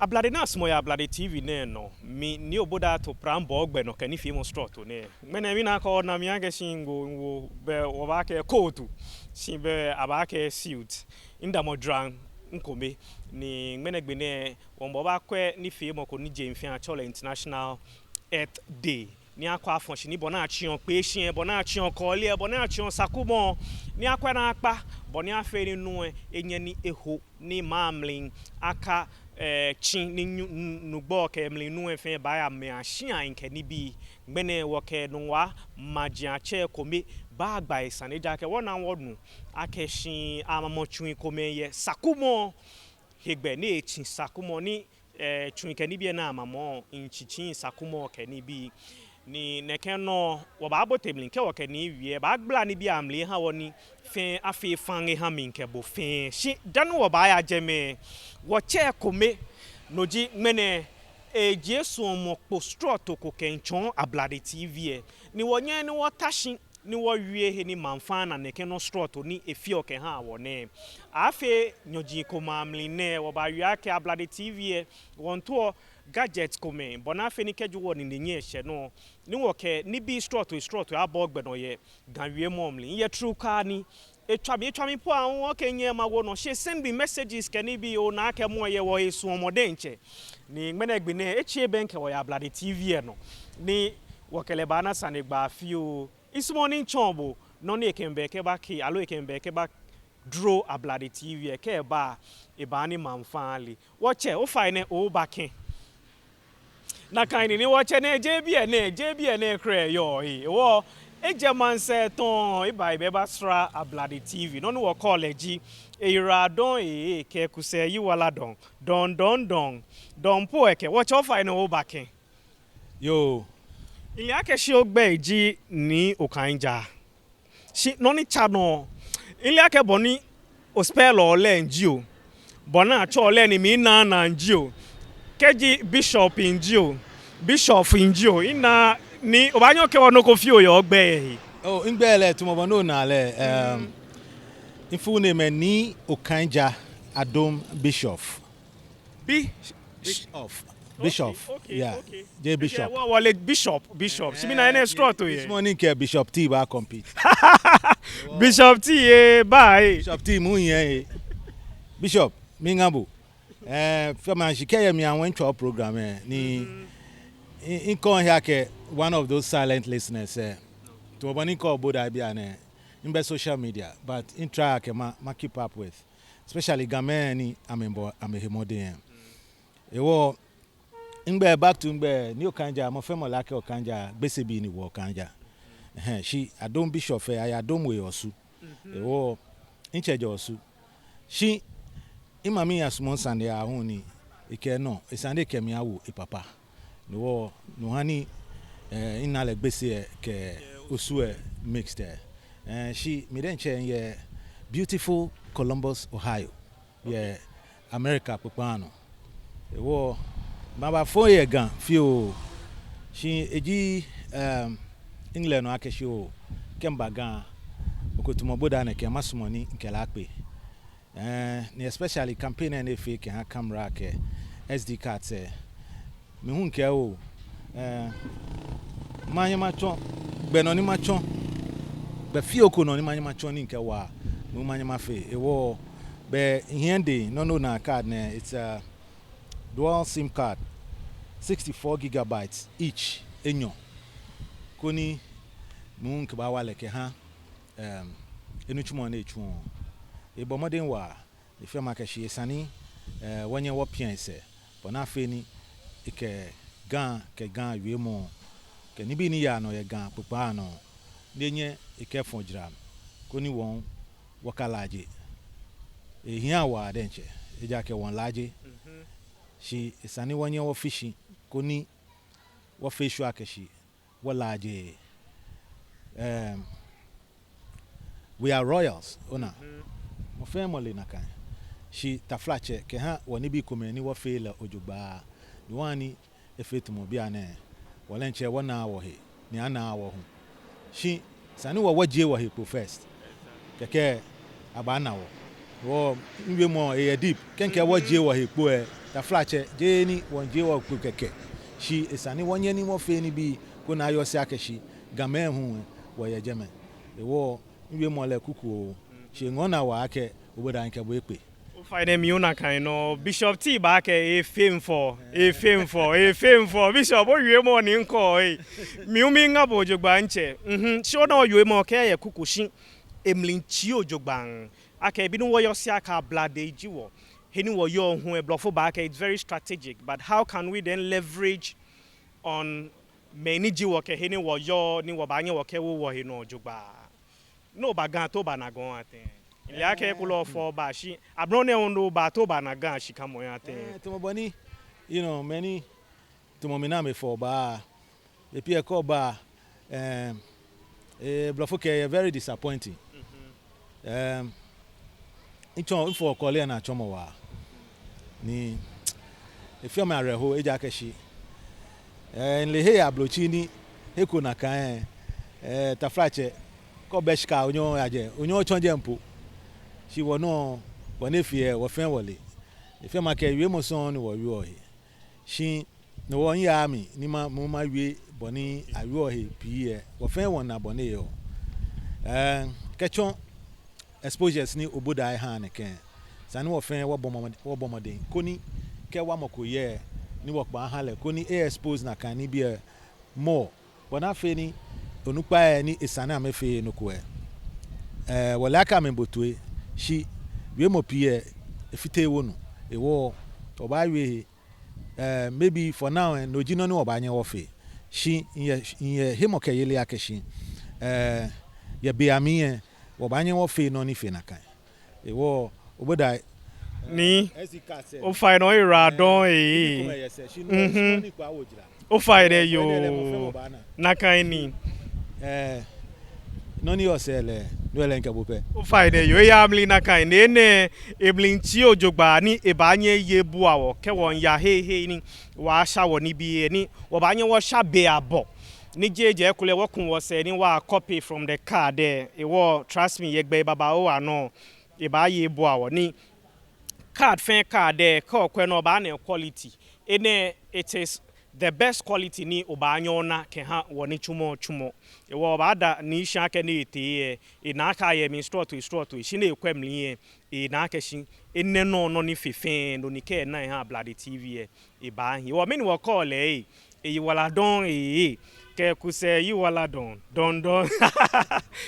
Ablade na smo ya ablade TV ne no mi ni oboda to prambo ogbe no kani fi mo strot ne mena mi na ko na mi age shingo wo be wo ba ke coat si be abake suit inda mo dran nkome ni mena gbe ne wo mo ba kwe ni fi mo ko ni Jemfi Achola International Earth Day ni akwa afonshi ni bona achion pe hien bona achion ko le bona achion Sakumo ni akwa na akpa bona aferi nu enye ni eho ni mamlin aka chin ni nugbo ke mlinu efe ba ya me ahia nke ni bi gbene wo ke nwa magia che komi ba agba isaneja ke wona wonu akeshin amamochun komeye Sakumo hegbe ni echin Sakumo ni chun ke ni bi na amamo inchichin Sakumo ke ni bi ni nekeno wo ba botemlin ke wo ke ni wie ba gbla ni bi amle ha woni fe afi fange ha min ke bo fe shi danu wo ba ya jeme wo che kome noji mene Jesu mo postro to ko kenchon ablade TV ni wo nya ni wo tashi ni wo wie he ni manfa na nekeno strot ni efi o ke ha wone afi nyoji ko mamle ne wo ba wi ake ablade TV won to gadgets come bona feni keju woni ni nye hye no ni wo ke ni bi strot abog gbe no ye ganwie momli ye true car ni etwa mi po an wo ke nye ma wo no she send me messages ke ni bi o na ke mo ye wo esu omode nche ni gbene gbe ne echie benke wo ya ablade TV no ni wo kele ba na sane gba fi o this morning chombo no ni ekembe ke ba ki alo ekembe ke ba draw ablade TV ke ba e ba ni manfaali wo che o fine o ba ken na kaini ni wache ne JBN kre yo wo ejeman se ton iba ibeba stra ablade TV no no college era don ke kuse yi wala don po eke watch off I know back yo ile ake shi ogbe ji ni okanja shi no ni chano ile ake boni o spell ole nji o bona cho ole ni mi na nji o keji bishop injio ina ni obanyo ke wono ko fi oyo ogbe oh ngbele tumo no na le ifu name ni Okanja Adom Bishop okay, yeah okay. J Bishop yeah wale bishop sibi na ene strot to ye this morning ke Bishop T ba compete Bishop T bye Bishop T mu yen Bishop mingabo fema shikeye mi anwen cho program ni in kon here ke one of those silent listeners to obani ko boda bia na in be social media but in try ke ma keep up with especially game ni amehemode ewo ngbe back to ngbe ni Okanja mo femo like Okanja gbese bi ni wo Okanja she Adom Bishop I Adom we osu ewo in charge osu she imami asumon sande ahun ni ike no isande kemi awo papa no hani inale gbese ke osu mixed she me den chen ye beautiful Columbus, Ohio yeah America popano ewo baba fo ye gan fio she eji England no akeshi o kemba gan okotumo boda na ke masumoni nkela akpe ni especially campaign and fake ha camera ke SD card se me hu nke o manye macho gbe no ni macho be fioko no ni manye macho ni nke wa no manye mafe ewo be hiende no na card na it's a dual sim card 64 gigabytes each enyo koni mu nke ba wale ke ha enu chumo na echu ebo modern wa ife makashi esani wanye wo piense bona feni ike gan wiemo ke ni bi ni ya no ye gan pupa no nenye ike fonjram koni won wakalaje ehia wa denche eja ke won laje shi esani wanye wo fishi koni wo fishu akeshi wo laje we are royals ona mo family na kan shi taflache ke ha woni bi komani wo fela ojugba ni wani efetumo bia na wala nche wona wo he ni ana wo hu shi sani wo waje wo he po first keke abana wo wo nwe mo e deep kenke wo je wo hepo e ta flache je ni won je wo ku keke shi esani wonye ni mo fe ni bi ko na yo se akeshi game hu wo ye jeme e wo nwe mo le kuku shi ngona wa ake oboda nke bo epe Find me una kind of Bishop T back a fame for Bishop oh you more in call miuminga bojo banche sure no you more care kukushin emlin chio jogbang ake binu wo yosiaka blood de jiwo heni wo yo hu e blofo back it's very strategic but how can we then leverage on many jiwo ke heni wo yo ni wo banye wo ke wo he no jogba no bagan to banagon aten ile ake kulo for ba shi abrone ondo ba to ba na gan shi kamo ya te to boni you know many to momina me for ba e pie ko ba blofo ke very disappointing incho for call na chomo wa ni e fio ma reho eja keshi nle he ablochi ni heko na kan tafrache ko beshka onyo aje onyo chonje mpo shi wono bonefie wo fen wole e fe ma ke wi mo son ni wo wi ohe shi no won ya mi ni ma mo ma wi boni awi ohe pie wo fen won na boni yo kechon exposures ni oboda ha ne ken sani wo fen wo bomodin koni ke wa mokoye ni wo pa ha le koni e expose na kan ni bi more bona fe ni onupa ni esana amefe no ko wole aka me botue shi we mo pie efite wonu ewo oba we maybe for now no jino ni oba anye wofe shi ye hemoke yele akeshi ye be ami oba anye wofe no ni fe na kan ewo oboda ni o fa no ira don o fa ire yo na kan ni noni osele nwele nke bope o faide yo ya amli na kan ne eblin ti ojogba ni ebanye ye bu awo ke won ya he ni wa sha wo ni bi ni wo ba nye wo sha be abo ni jeje kule wo kun wo se ni wa copy from the car there e wo trust me ye gbe baba o ano e ba ye bu awo ni card fan card there ko kwe no ba na quality ene it is the best quality ni obanyo na ke ha woni chumo e wo bada ni sha ke ni te e na aka ye mi store to shi na ekwemli e na aka shi enne no ni fifen no ni ke na ha blood tv e ba hi wo meni wo call e wala don ke ku se yi wala don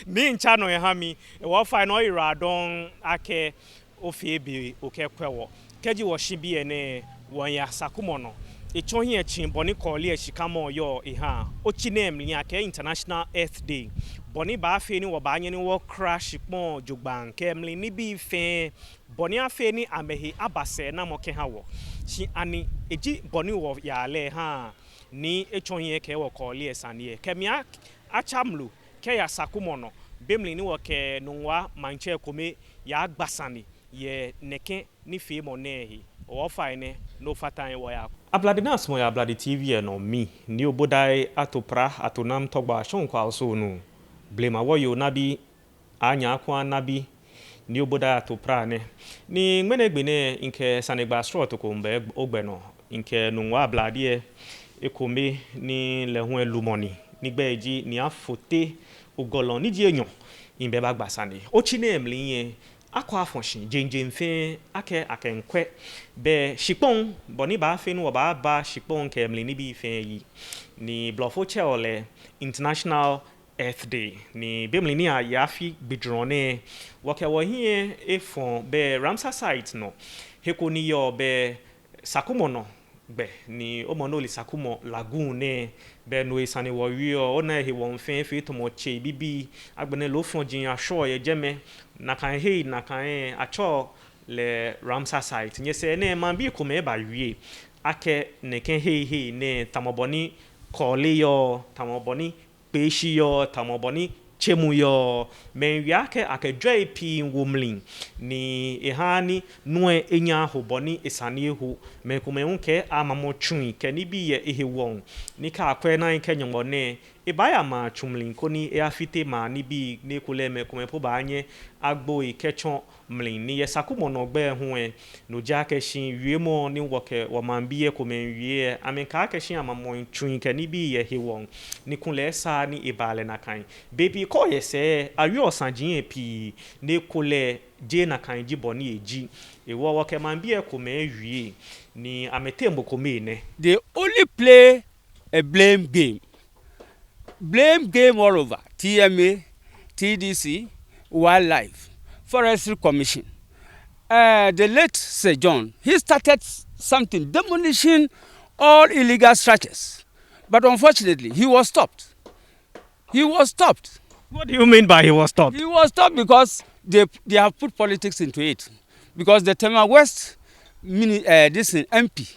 ni ncha no ha mi e wo fa no ira don ake ofie bi okekwewo keji wo shi bi ene won ya Sakumo no echo here chimboni call ye shikamo yo ha ochi name li ake International Earth Day boni ba fe ni wo ba anye ni wo crash pon jogban kemli ni bi fe boni afe ni amehi abase na mo ke ha wo shi ani eji boni wo ya le ha ni echo here ke wo call ye sanie kemia achamlu ke ya Sakumo no bemli ni wo ke nwa manche kome ya gbasani ye neke ni fe mo nehi o fa ne no fatan wo ya ablade na smo ya ablade tv no mi ni obodai atopra atonam togba shonkwa so no blema wo yo nabi anya akwa nabi ni obodai atopra ne ni ngmenegbe ne nke sanegba strot ko mbe ogbe no nke nwa ablade ekome ni lehun elumoni nigbe eji ni afote ogolon ni ji enyon imbe bagbasani ochi na emli yen akwa afonshin jenje mfe ake nkwe be shipon boni ba fe no ba shipon ke emli ni bi fe yi ni blofo cheole International Earth Day ni bemli ni ayafi bidrone woke wo hie efon be Ramsar site no heko ni yo be Sakumo no be ni omonoli Sakumo lagoon ne be no isane wo wi o na he won fe to mo che bibi agbene lo fon jin asho ye jeme na kan acho le Ramsar site nyese ne man bi ko me ba wi ake ne ken he ne tamoboni kole yo tamoboni peshi yo tamoboni chemu yo men wi ake dwai pi womlin ni ehani noe enya hoboni esane hu men ko men ke amamo twin ke ni bi ye ehe won ni ka akwe nan kenyomone Ebaya ma chumlin koni e afite ma ni bi ne kule me kome po ba anye agbo e kechon mlin ni ye Sakumo no gbe ho e no ja keshin wie mo ni woke wo man bi e kome wie amen ka keshin amamo twin ke ni bi ye hewon ni kunle sa ni ebale na kan baby ko ye se awi osanjin e pi ne kule je na kan ji boni eji e wo woke man bi e kome wie ni ametembo kome ne. They only play a blame game. Blame game all over. TMA, TDC, Wildlife, Forestry Commission. The late Sir John, he started something, demolishing all illegal structures. But unfortunately, he was stopped. He was stopped. What do you mean by he was stopped? He was stopped because they have put politics into it. Because the Tema West this MP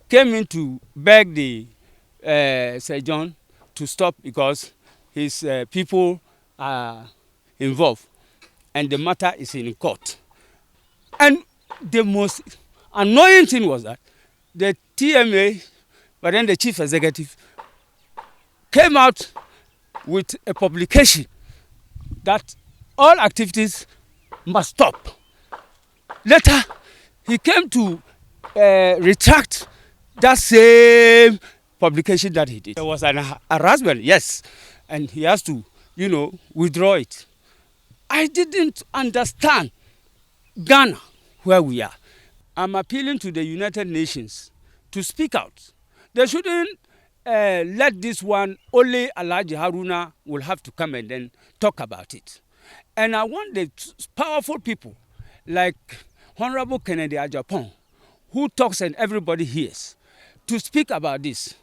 came in to beg the Sir John to stop because his people are involved and the matter is in court. And the most annoying thing was that the TMA, but then the chief executive, came out with a publication that all activities must stop. Later, he came to retract that same publication that he did. There was an harassment, yes, and he has to, withdraw it. I didn't understand Ghana, where we are. I'm appealing to the United Nations to speak out. They shouldn't let this one, only Alhaji Haruna will have to come and then talk about it. And I want the powerful people like Honorable Kennedy Ajapong, who talks and everybody hears, to speak about this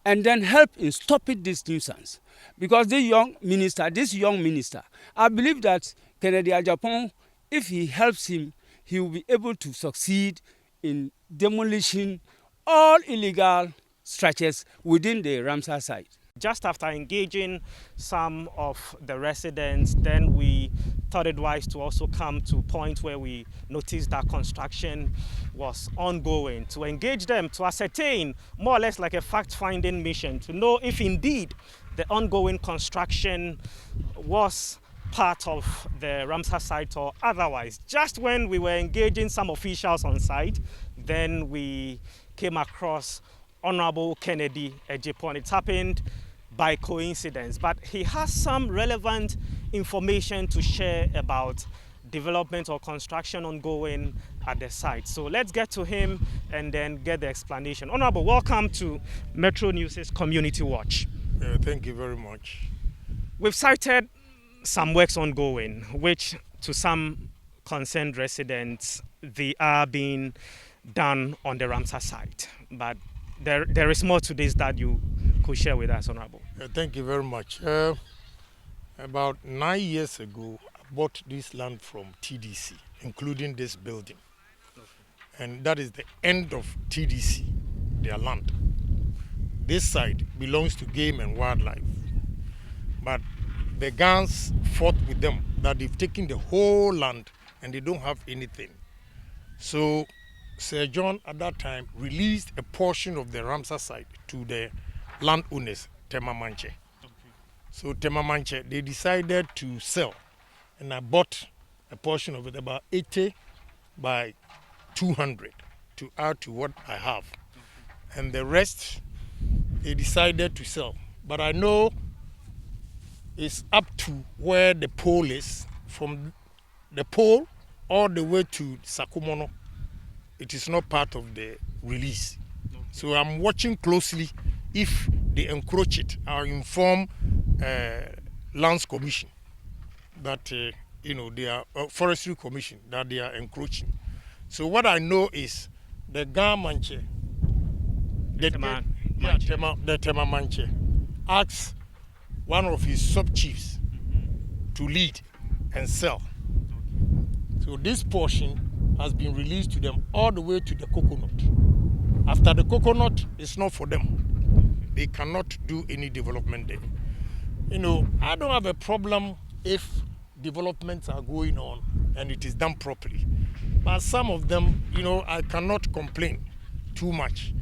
and then help in stopping this nuisance. Because this young minister, I believe that Kennedy Ajapong, if he helps him, he will be able to succeed in demolishing all illegal structures within the Ramsar site. Just after engaging some of the residents, then we thought it wise to also come to a point where we noticed that construction was ongoing, to engage them, to ascertain more or less like a fact-finding mission, to know if indeed the ongoing construction was part of the Ramsar site or otherwise. Just when we were engaging some officials on site, then we came across Honorable Kennedy Ejipon. It happened by coincidence, but he has some relevant information to share about development or construction ongoing at the site. So let's get to him and then get the explanation. Honorable, welcome to Metro News' Community Watch. Thank you very much. We've cited some works ongoing, which to some concerned residents, they are being done on the Ramsar site. But there is more to this that you could share with us, Honorable. Thank you very much. About 9 years ago, I bought this land from TDC, including this building. And that is the end of TDC, their land. This side belongs to Game and Wildlife. But the Gans fought with them that they've taken the whole land and they don't have anything. So Sir John at that time released a portion of the Ramsar site to the landowners, Tema Manche. Okay. So Tema Manche, they decided to sell, and I bought a portion of it, about 80 by 200, to add to what I have. Okay. And the rest, they decided to sell. But I know it's up to where the pole is, from the pole all the way to Sakumo. It is not part of the release. Okay. So I'm watching closely. If they encroach it, I'll inform Lands Commission that, they are Forestry Commission that they are encroaching. So what I know is the Gamanche, the Tema Manche, asks one of his sub-chiefs to lead and sell. So this portion has been released to them all the way to the coconut. After the coconut, it's not for them. They cannot do any development there. I don't have a problem if developments are going on and it is done properly. But some of them, I cannot complain too much.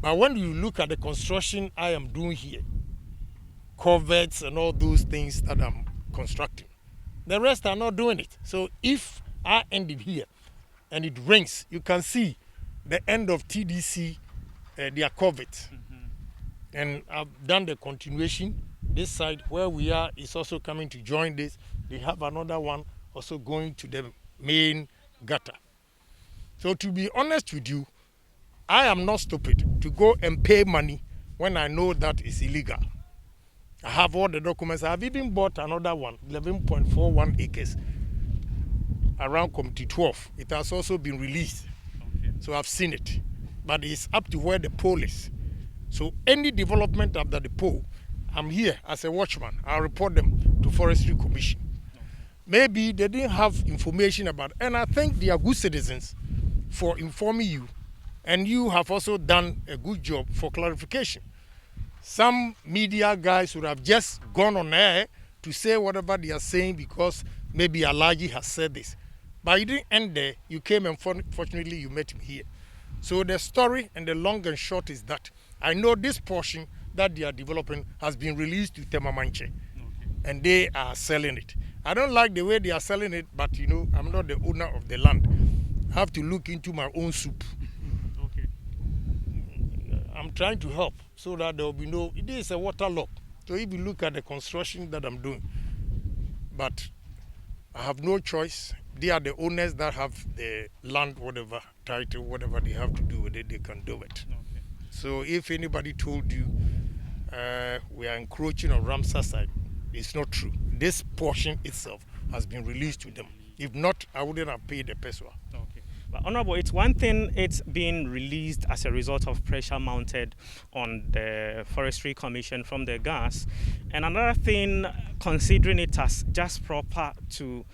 But when you look at the construction I am doing here, culverts and all those things that I'm constructing. The rest are not doing it. So if I end it here and it rains, you can see the end of TDC, their culverts. And I've done the continuation. This side where we are is also coming to join this. They have another one also going to the main gutter. So to be honest with you, I am not stupid to go and pay money when I know that is illegal. I have all the documents. I have even bought another one, 11.41 acres around Committee 12. It has also been released. Okay. So I've seen it. But it's up to where the pole is. So any development after the pole, I'm here as a watchman. I'll report them to Forestry Commission. Okay. Maybe they didn't have information about it. And I think they are good citizens for informing you. And you have also done a good job for clarification. Some media guys would have just gone on air to say whatever they are saying because maybe Alaji has said this. But you didn't end there. You came and fortunately you met me here. So the story and the long and short is that I know this portion that they are developing has been released to Temamanche. Okay. And they are selling it. I don't like the way they are selling it, but you know, I'm not the owner of the land. I have to look into my own soup. Okay. I'm trying to help so that there will be no, it is a waterlock. So if you look at the construction that I'm doing, but I have no choice. They are the owners that have the land, whatever title, whatever they have to do with it, they can do it. Okay. So if anybody told you we are encroaching on Ramsar side, it's not true. This portion itself has been released to them. If not, I wouldn't have paid the peswa. Okay. But Honorable, it's one thing it's being released as a result of pressure mounted on the Forestry Commission from the gas. And another thing, considering it as just proper to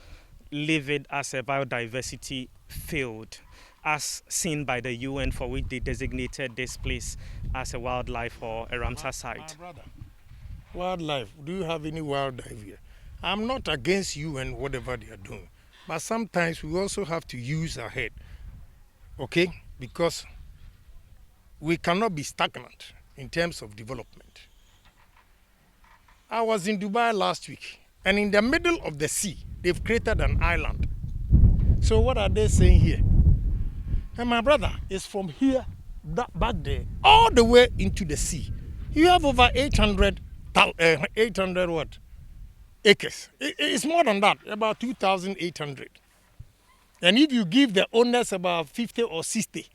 leave it as a biodiversity field, as seen by the UN, for which they designated this place as a wildlife or a Ramsar site. My brother, wildlife, do you have any wildlife here? I'm not against you and whatever they are doing. But sometimes we also have to use our head, okay? Because we cannot be stagnant in terms of development. I was in Dubai last week, and in the middle of the sea, they've created an island. So what are they saying here? And my brother is from here, back there, all the way into the sea. You have over 800 what? Acres. It's more than that, about 2,800. And if you give the owners about 50 or 60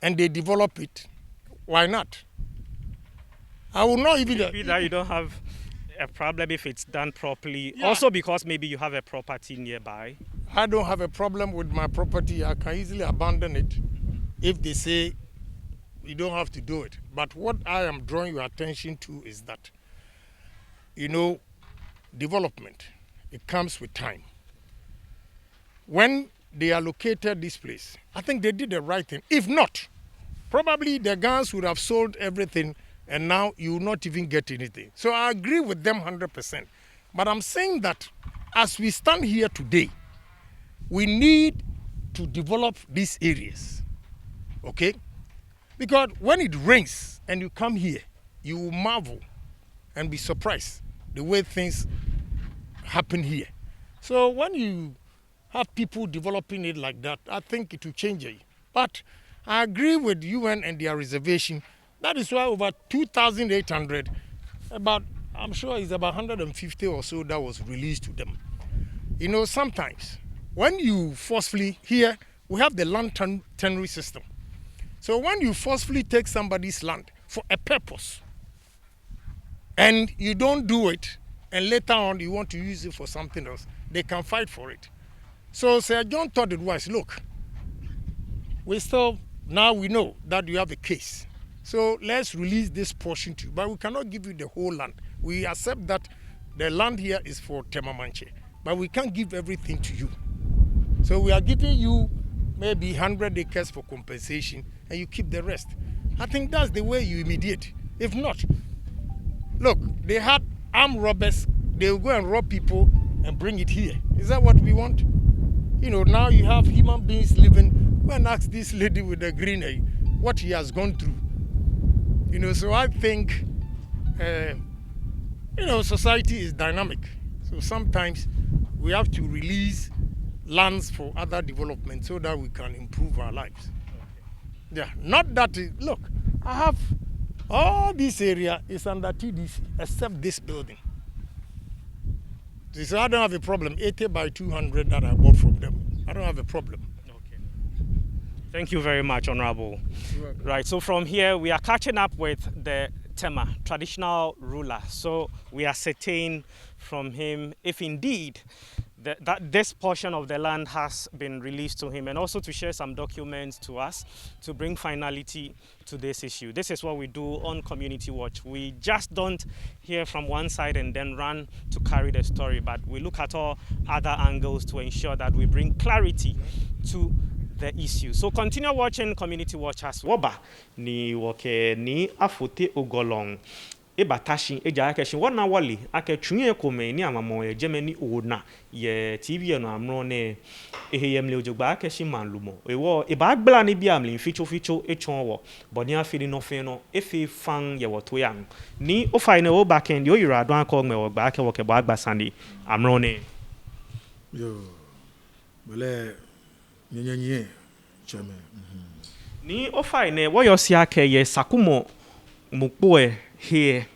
and they develop it, why not? I will not even... Maybe that you don't have a problem if it's done properly. Yeah. Also because maybe you have a property nearby. I don't have a problem with my property. I can easily abandon it if they say you don't have to do it. But what I am drawing your attention to is that, you know, development, it comes with time. When they allocated this place, I think they did the right thing. If not, probably the guns would have sold everything and now you will not even get anything. So I agree with them 100%. But I'm saying that as we stand here today, we need to develop these areas, okay? Because when it rains and you come here, you will marvel and be surprised the way things happen here. So when you have people developing it like that, I think it will change it. But I agree with UN and their reservation. That is why over 2,800, about, I'm sure it's about 150 or so that was released to them. You know, sometimes when you forcefully, here we have the land tenure system. So when you forcefully take somebody's land for a purpose and you don't do it, and later on you want to use it for something else, they can fight for it. So Sir John thought it was, look, now we know that you have a case. So let's release this portion to you, but we cannot give you the whole land. We accept that the land here is for Temamanche, but we can't give everything to you. So we are giving you maybe 100 acres for compensation and you keep the rest. I think that's the way you mediate. If not, look, they had armed robbers. They will go and rob people and bring it here. Is that what we want? You know, now you have human beings living. Go and ask this lady with the green eye what he has gone through. You know, so I think society is dynamic. So sometimes we have to release lands for other development so that we can improve our lives. Yeah, not that, look, I have all this area is under TDC except this building. So I don't have a problem. 80 by 200 that I bought from them. I don't have a problem. Okay. Thank you very much, Honorable. Right, so from here we are catching up with the Tema, traditional ruler. So we ascertain from him if indeed that this portion of the land has been released to him, and also to share some documents to us to bring finality to this issue. This is what we do on Community Watch. We just don't hear from one side and then run to carry the story, but we look at all other angles to ensure that we bring clarity to the issue. So continue watching Community Watch as woba ni woke ni afote ogolong ebatashi eja akeshi wona wali aketwunye kome ni amamo ye Germany ona ye TV no amro ne eheyemle ojogba akeshi manlumo ewo eba agbla ne bi amle ficho echon wo boni afiri no fe no efi fan ye woto yang ni o fa ne o back end yo yira adon akọ me wo gba ake wo ke bo agba sande amro ne yo bele nyenye chame ni o fa ne wo yo si ake ye Sakumo mukpoe here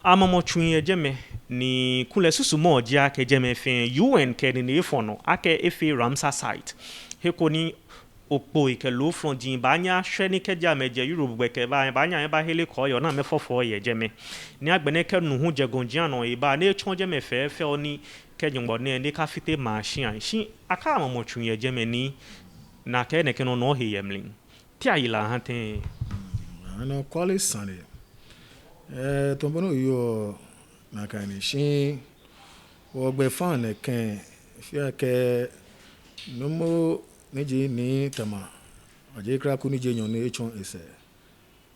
amamo twunye jeme ni kule susu mo jia ke jeme fin UN ke ni fono ake efe Ramsar site heko ni opo ike lo front din banya hwe ni ke jame je Europe gbe ke banya e ba hele ko yo na me fofo ye jeme ni agbene ke nu hu jegonjian no e ba na echon jeme fe oni ke jungbo ne ka fite machine shi aka amamo twunye jeme ni na ke ne ke no he yemlin ti ayila hanten no quality sunday tombono yo na kani shi wo gbe fan ne kan fi ake no mo neji ni tama aje kra ku ni je nyon ne echon ese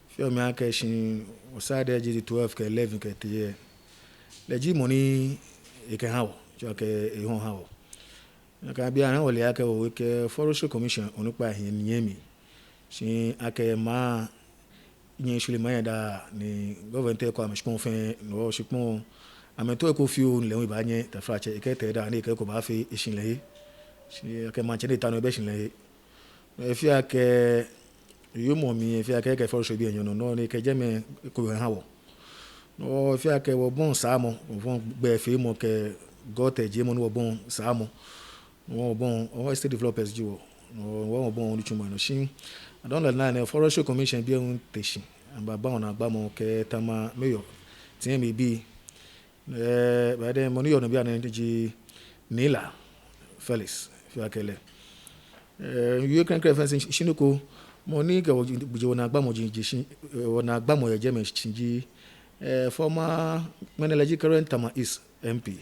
fi o mi ake shi o side je 12 ke 11 ke tie leji money e kan hawo jo ke e hon hawo na ka bia na wole ake o ke forestry commission onupa hin nyemi shi ake ma nyen Suleiman da ni government ko amshpon fin no shipon ameto ko fi o le ba nye ta frache e ke te da ni ke ko ba fi ishin le shi ake ma chede tanu be shin le e fi ake yo mo mi e fi ake ke forestry bi enyo no ni ke je me ko han hawo no fi ake wo bon samo wo gbe fi mo ke gote je mo no bon samo wo bon o state developers ji wo wo bon oni chumo no shin I don't know forestry commission bi un teshi amba ba ona gba mo ke tama mayor tin mi bi ba de mo ni yo no bi an ji nila Felix fi akele you can create fence shiniko mo ni ke je ona gba mo ji shin ona gba mo ye je me chinji former meneleji current tama is MP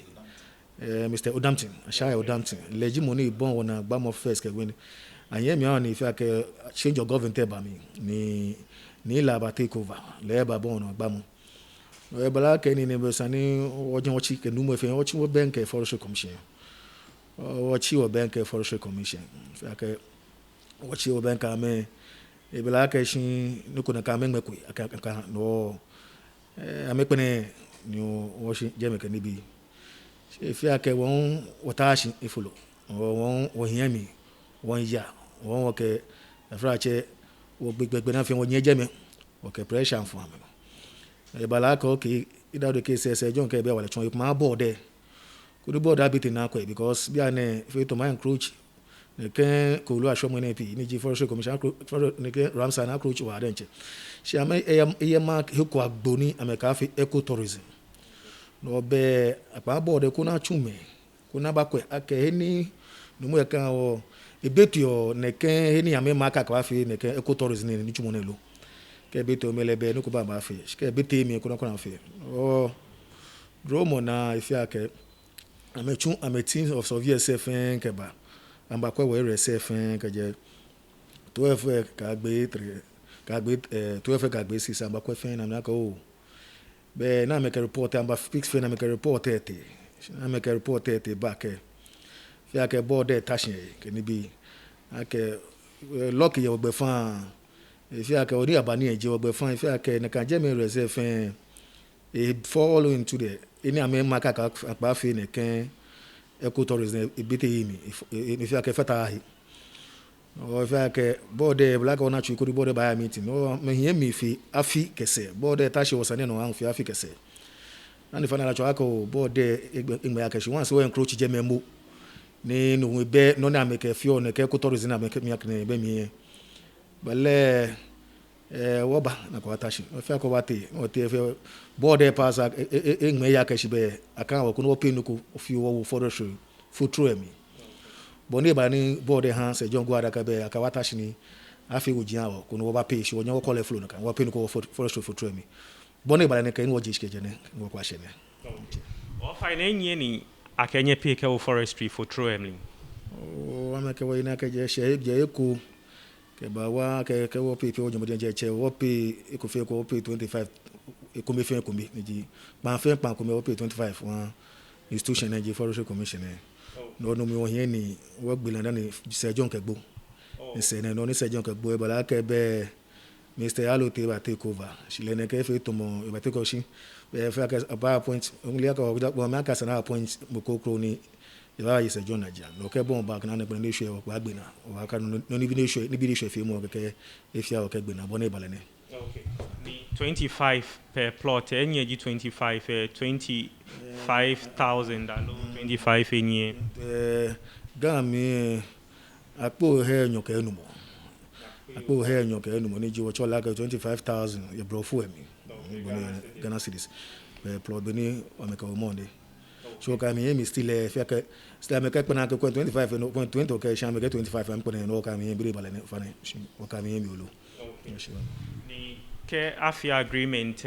Mr. Odamtin Ashaya Odamtin leji mo ni bon ona gba mo first ke win anye mi on if ake change of government ba mi ni la ba take over le ba bon no gba mo e bala ke ni be sani ojo ochi ke nu mo fe ochi wo bank forestry commission ochi wo bank forestry commission if ake ochi wo bank ame e bala ke shin nu ko na ka me ku aka no ame pene ni o shi je me ke ni bi if ake won watashi ifolo won o hiami won ya won ke afrache wo gbegbe na fi won yen jeme o ke pressure fún am e bala ko ke ida do ke se jon ke be wale chon ma board ko do board abiti na ko because bi ane fi to my encroach ne ke ko lu aso mo ne pi ni ji forestry commission ne ke Ramsar na encroach wa denche shi am e ma ko agboni ameka fi ecotourism no be apa board ko na chume ko na ba ko ake ni no mo kan o ebetu yo neke eni ame maka kwa fi neke ecotourism ni chumo nelo ke betu melebe no ko ba ma fi ke bete mi ko na fi o dromo na ifi ake ame team of Soviet sefen ke ba amba kwa we sefen ke je 12 ka gbe 12 ka gbe 6 amba kwa fen na ka o be na me ke report amba fix fen na me ke report ete na me ke report ete back fi ake board tashin ke ni bi ake lock ye ogbe fan fi ake ori abani eje ogbe fan fi ake na kan je me reserve it fall into the any ame maka ka akpa fe ne kan ecotourism ebite yimi if you fata hi o if you board black ona chu ko board by meeting no me hie mi fi afi kese board tashi wasane no an fi afi kese na the final actual ko board igbe ya keshi once we encroach je memo ni no we be no na make fi on ke ecotourism na make mi akne be mi bale woba na kwa tashi ofa ko bate o te fe board pass igbe ya keshi be aka wo kuno pin ko fi wo forestry futuro mi boni ba ni board ha se jongo adaka be aka watashi ni afi ujian wo kuno ba pay shi wo nyo call flow no kan wo pin ko forestry futuro mi boni ba ni kan wo jishike jene wo kwa shene o fa na enye ni akenye pay ke wo forestry futuro mi o amake wo ina ke je she je ku ke ba wa ke wo pay wo jomo je che wo pay ko fe ko pay 25 e ko me fe ko mi ji pa fe pa ko me wo pay 25 one institution na je forestry commission no mi wo yen ni wo gbelan ni se jon ke gbo ni se no ni se jon ke gbo e bala ke be Mr. Alote ba take over she le ne ke fe to mo e ba take oshi be fe ka about point only aka wo ma ka sana point mo ko kro ni e ba yi se jon na ja no ke bon back na ne gbe ni hwe wo gba gbe na o ka no ni bi ni hwe fe mo ke e fi a o ke gbe na bo ne bale ne okay the 25 per plot enye ji 25 25,000 alo 25 enye ga mi apo he nyo ke enu mo apo he nyo ke enu mo ni ji wo chola ke 25,000 ye bro fu emi Ghana cedis per plot beni o me ka o monde so ka mi emi still fe ke still me ka pe na ke 25 no 20 o ke sha me ke 25 am pe no ka mi bi bale ne fa ne o ka mi emi olo ni ke afia agreement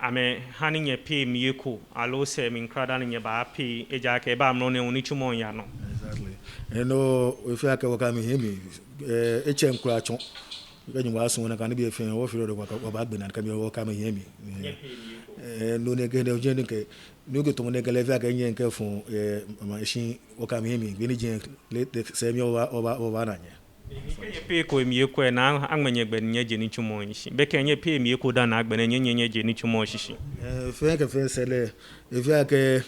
ame hani ye pay mi ko alo se mi krada ni ba pay eja ke ba no ne oni chumo ya no exactly no we feel like waka mi hemi echem kura chon be nyi waso na kan bi efen wo fi ro kwa ba gbe na kan bi waka mi hemi no ne ge ne oje ni ke no go to ne ge le fa ke yen ke fun ma shin waka mi hemi bi ni je se mi o ba na nye nye pay ko mi ko na angmenye gbe nye je ni chumo shi be ke nye pay mi ko da na gbe nye je ni chumo shi fe ke fe sele e fi ake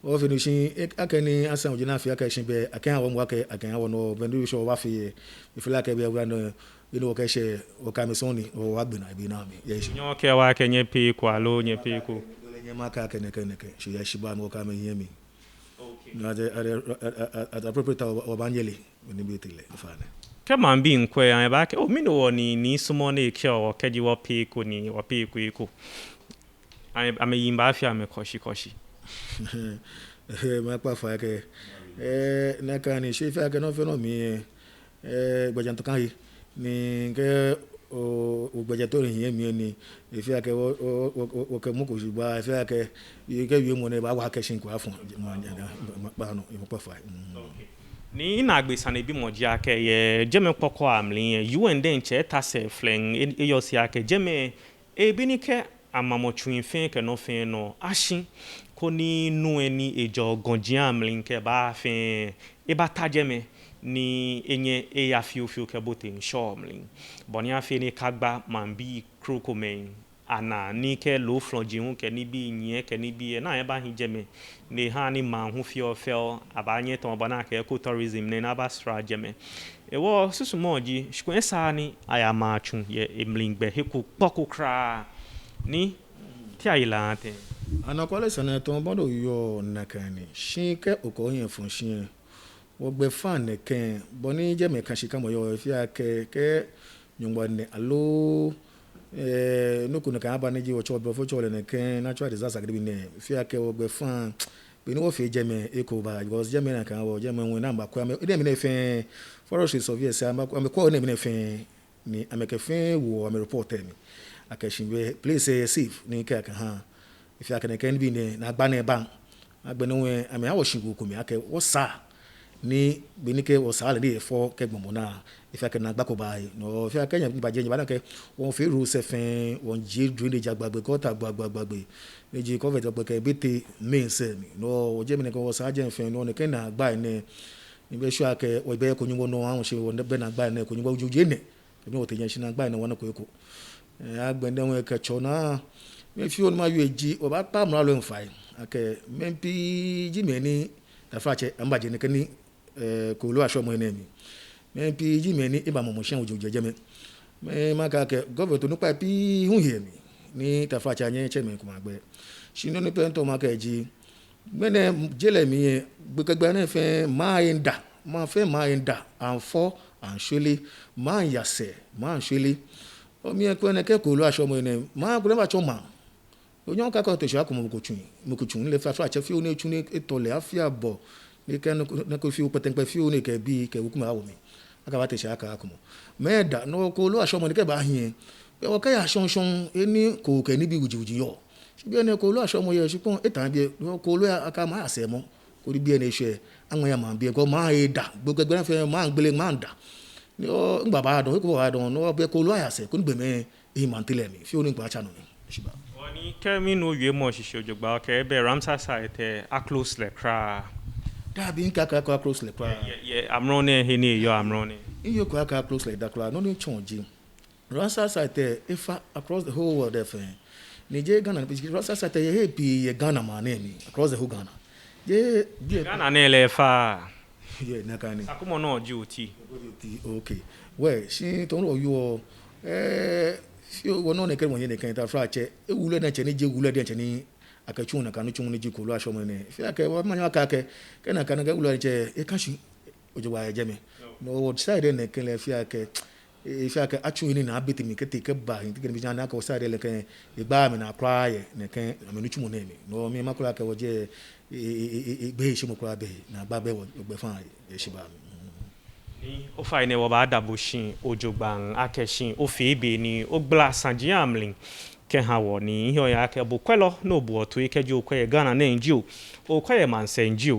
o finishing akeni asan ojina fi ake shin be akan awon wa ke akan awon no be ndu so wa fi fi like be wa no ino ke she o ka mi son ni o wa gbe na bi na mi ye shi nyo ke wa ke nye pay ko alo nye pay ko nye maka ke ne ke shi ya shi ba no ka mi yemi okay na at appropriate o banjeli ni bi tile fa ne ke man bi nkwe an ba ke o mi no ni sumo na ke o ke ji wo pay ko ni wo pay ko am yimba afia me koshi ma pa fa ke na ka ni she fa ke no fe no mi gbejan to kan yi ni ke o gbejan to rin yen mi ni e fi ake o ke mu ko ju ba e fi ake ke wi mo ne ba wa ke shin ko afun pa no e mo pa fa ni na agbesa na bi mo ji ake ye jeme poko amli ye UN den che ta se flen e yo si ake jeme e bi ni ke amamo twin fin ke no fin no ashin ko ni nu eni ejo gonjian amli ke ba fin e ba ta jeme ni enye e ya fiu ke botin show amli boni afi ni kagba man bi krokomen ana ni ke lo flojin ke ni bi yin ke ni bi na e ba hin jeme ni ha ni man hu fi ofel abanye ton bana ke ecotourism ne na ba stra jeme e wo susumoji shkwen sa ni aya ma chun ye emlingbe heku poko kra ni ti ayilante ana kwale sana ton bodo yo nakani shin ke oko yen fun shin wo gbe fan ne ken boni jeme kan shika mo yo fi ke nyongwa ne alo no kuna kan aba ne ji wo chobo fo chole ne ken natural disaster gbe ne fi ake wo gbe fan be ni wo fi jeme eco ba because jeme na kan wo jeme won na ba kwa me ide me ne fe forestry surveyor say am ko ne me ne fe ni ameke fe wo am report me akashin be please safe ni ka kan ha if ake ne ken bi ne na gba ne ban agbe no we am ha wo shigu ko mi ake wo sa ni be ni ke wo sa le de fo ke gbon na if ake na gba ko ba no if ake yan ba je ba na ke won fi ru se fen won je drainage agbagbe ko ta agbagbe meji cover to ke bete main se mi no o je mi ne ko wo sa je fen no ne ke na gba ne ni be sure ake o be ko nyumo no awon se won be na gba ne ko nyumo ju je ne ni o te yan shi na gba ne won ko agbe ne won ke cho na me fi on ma yeji o ba pa mra lo nfai ake me pi ji me ni da fa che amba je ne kani ko lo aso mo ne mi me pi ji me ni e ba mo mo shan ojo jeje me ma ka ke government no pa pi hu he mi ni da fa che anye che me kuma gbe shino ni pe to ma ka ji mene jele mi gbegbe na fe ma inda ma fe ma inda and for and surely ma yase ma surely o mi e ko ne ke ko lo aso mo ne ma ko le ba cho ma onye ka ka to sha ko mo ko chun le fa fa che fi o ne chun e to le afia bo ni ke na ko fi o peten pe fi o ne ke bi ke wu kuma wo mi aka ba te sha ka ko mo me da no ko lo aso mo ne ke ba hin e o ka ya shon eni ko ke ni bi wuji yo bi ene ko lo aso mo ye shipon e tan bi ko lo aka ma ase mo ko ri bi ene se awon ya ma bi ko ma e da gbogbo na fe ma gbele ma da ni o ngba ba do ko ba do no be ko lo ase ko ngbe me e ma ntile mi fi o ni gba cha no ni shiba oni kemi no wie mo shisho ojogba ke be Ramsar site a close le kra da bi nka ka close le kwa ye amrone he ni yo amrone iyo kwa ka close like that kwa no ni chonji Ramsar site ifa across the whole world there Nigeria Ghana because Ramsar site ye be Ghana man ni across the whole Ghana ye Ghana ne le fa ye na kan ni Sakumo no ji oti okay well she ton ro yo si wo no ne ke won ye ne kan ta fra che e wule na che ni je wule de che ni akachu na kanu chung ni ji ko lo aso mo ne fi aka wa ma aka ke na kan ga wule che e kan shi ojo wa je me no wo side ne ke le fi aka fi aka achu ni na abiti mi ke te ke ba ni ke bi na ka side le ke e gba mi na kra ye ne ke me nu chu mo ne mi no mi ma kra ka wo je e gbe shi mo kra be na gba be wo gbe fan e shi ba ni o fa ne wo ba dabushin ojogban akeshin o fe be ni o gba sanji amlin ke ha wo ni ihe ya ke bu kwelo no bu otu ike ji okwe Ghana na nji o kwe man senji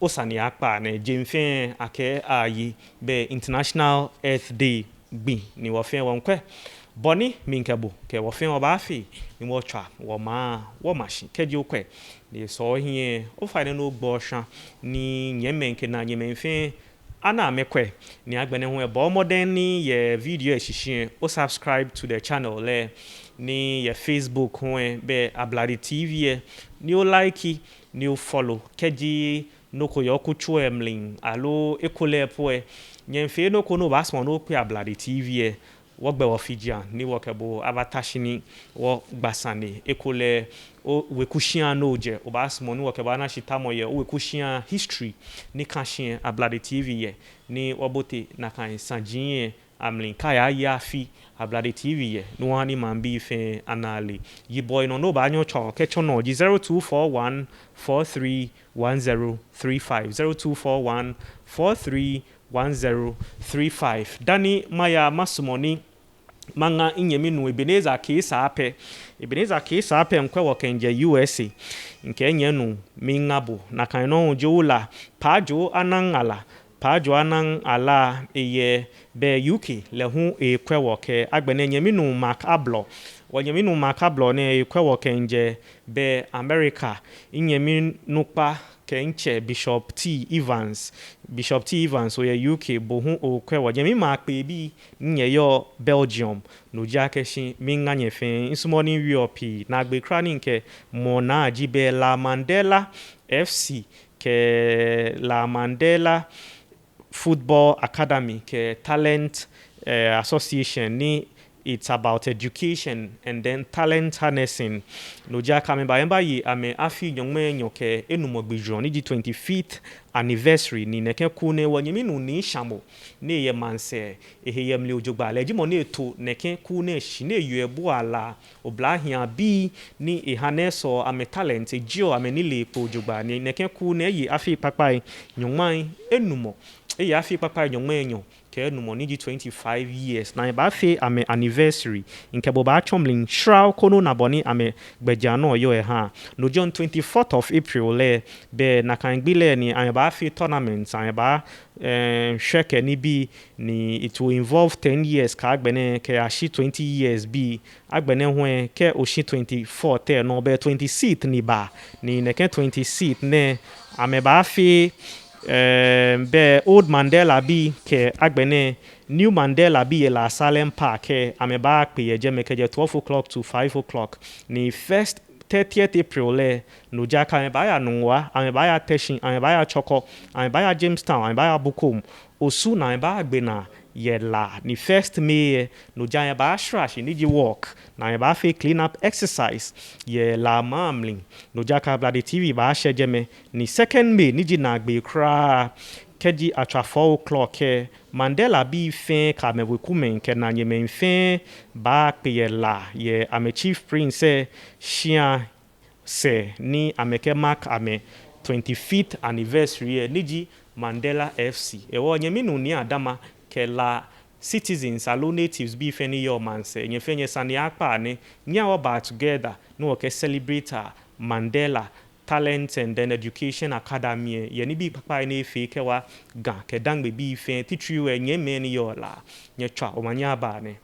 o sani akpa na jemfe ake ayi be International Earth Day gbi ni wo fe won kwe boni minkebu ke wo fe wo ba fi ni wo twa wo ma shi ke ji okwe ni so hie o fa ne no gbo sha ni nyemenke na nyemenfe ana mekwe ni agbene ho ebo modern ni ye video eshishin o subscribe to the channel le ni ye Facebook ho be Ablade TV ni o like ni o follow keji no ko yo ku chu emlin alo ekole po nyemfe no ko no basmo no pe Ablade TV wo gbe wo fijia ni wo kebo abatashini wo gbasane ekole o wekushia no je o basmo ni wo kebo na shitamo ye o wekushia history ni kashin Ablade TV ye ni obote na kan sanjin amlin kaya ya fi Ablade TV ye no ani man bi fe anale yi boy no ba nyo cho ke cho no 0241 431035 0241 431035 dani maya masumoni manga inyeminu Ebeneza ke isa ape nkwe wo kenje USA nke nyenu mingabo na kan no jola pajo anan ala eye be UK le hu ekwe wo ke agbene nyeminu Mark Ablo ne ekwe wo kenje be America inyeminu pa kenche Bishop T Evans o ye UK bohu okwe wo jemi ma pe bi nye yo Belgium no jakeshin minga nyefe insumoni wiopi na gbe krani nke mona ajibe La Mandela FC ke La Mandela Football Academy ke talent association ni it's about education and then talent harnessing no jaka me ba yi ame afi nyongme nyoke enumogbejo ni 25th anniversary ni neke ku ne wanyemi nu ni shamo ne ye manse eheyem le ojogba le jimo ne to neke ku ne shi ne yuebu ala oblahia bi ni ehaneso ame talent ejio ame ni le po ojogba ni neke ku ne yi afi papai nyongman enumo e afi papai nyongme nyo ke numo ni 25 years na ba fe ame anniversary nke bo ba chomlin shraw kono na boni ame gbejano yo ha no John 24th of April le be na kan gbile ni ame ba fe tournament ame ba sheke ni bi ni it will involve 10 years ka agbene ke ashi 20 years bi agbene ho ke oshi 24 te no be 20 seat ni ba ni ne ke 20 seat ne ame ba fe be old Mandela bi ke agbene new Mandela bi la Salem Park ke ameba pe ye je meke je 12 o'clock to 5 o'clock ni first 30th April le no jaka ameba ya nwa ameba ya Teshin ameba ya Choko ameba ya Jamestown ameba ya Bukom osu na ameba agbena ye la ni first May no jaya ba shrash ni ji walk na ba fe clean up exercise ye la mamling no jaka bloody TV ba shejeme ni second May ni ji na gbe kra keji atwa 4 o'clock ke Mandela bi fin ka me wekumen ke na nye men fin ba pe ye la ye ame chief prince shia se ni ameke mark ame 25th anniversary ni ji Mandela FC e wo nye minu ni adama ke la citizens alo natives be feni your man say nye fenye sani akpa ne nya wo ba together no ke celebrate Mandela Talent and then Education Academy ye ni bi papa ne fe ke wa ga ke dangbe bi fe titri we nye me ni yo la nye twa o manya ba ne